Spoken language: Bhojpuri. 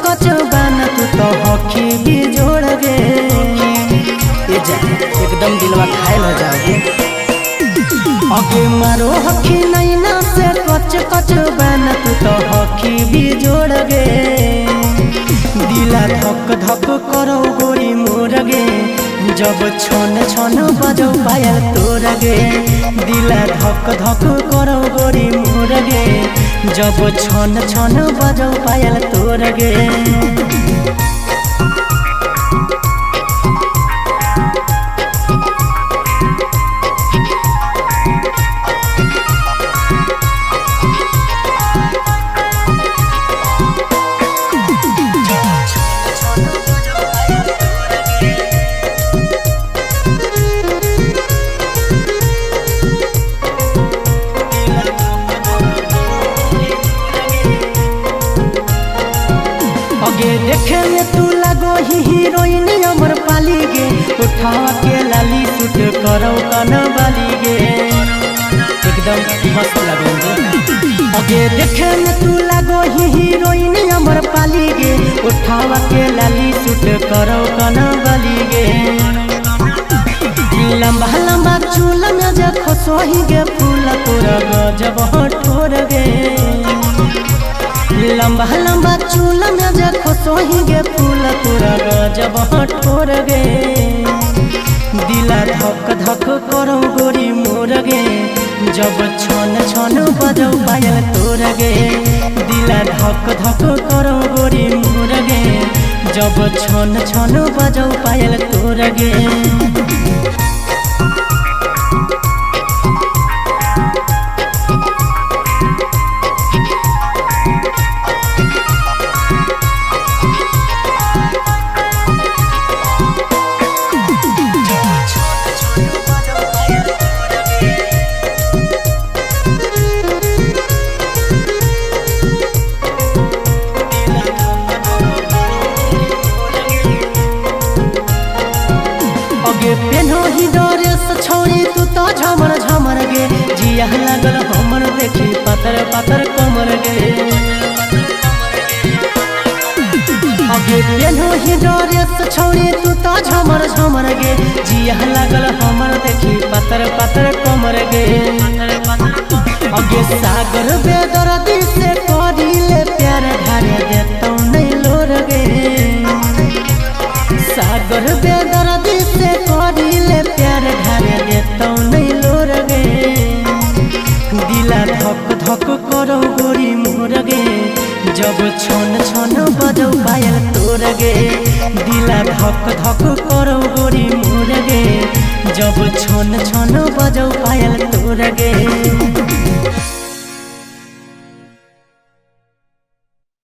कच बना तू तो हॉकी भी जोड़ गे। ये जा एकदम दिलवा घायल हो जाओगे। आगे मारो हॉकी नैना से कच कच बना तू तो हॉकी भी जोड़ गे। दिला धक धक करो गोरी मोर गे, जब छन छन बजो पायल तोर गे। दिला धक धक करो गोरी मोर गे, जब छन छन बजो पायल तोर गे। देखे में तू लगो ही हीरोइन अमर पाली गे। उठावा के लाली सूट करो कन बाली गे, एकदम मस्त लगोगे। आगे देखे में तू लगो ही हीरोइन अमर पाली गे। उठावा के लाली सूट करो कन बाली गे। लंबा लंबा चूल में जो खोसोही गे फूल तोरा गजब ठोर गे। लंबा लंबा चूल में जो खोसोही गे फूल तोरा गजब ठोर गे। दिला धक धक करो गोरी मोर गे, जब छन छन बजो पायल तोर गे। दिला धक धक करो गोरी मोर गे, जब छन छन बजो पायल तोर गे। पेनो ही डरेस छोड़ी तू तो झमर झमर गे। जिया लागल हमर देखी पातर पातर कमर गे। आगे पेनो ही डरेस छोड़ी तू तो झमर झमर गे। जिया लागल हमर देखी पातर पातर कमर गे। आगे सागर बेदर्दी से करिले प्यार ढारे देतौ नहीं लोर गे। सागर बेदर्दी से करिले प्यार ढारे देतौ नहीं लोर गे। दिला धक धक करो गोरी मोर गे, जब छन छन बजो पायल तोर गे। दिला धक धक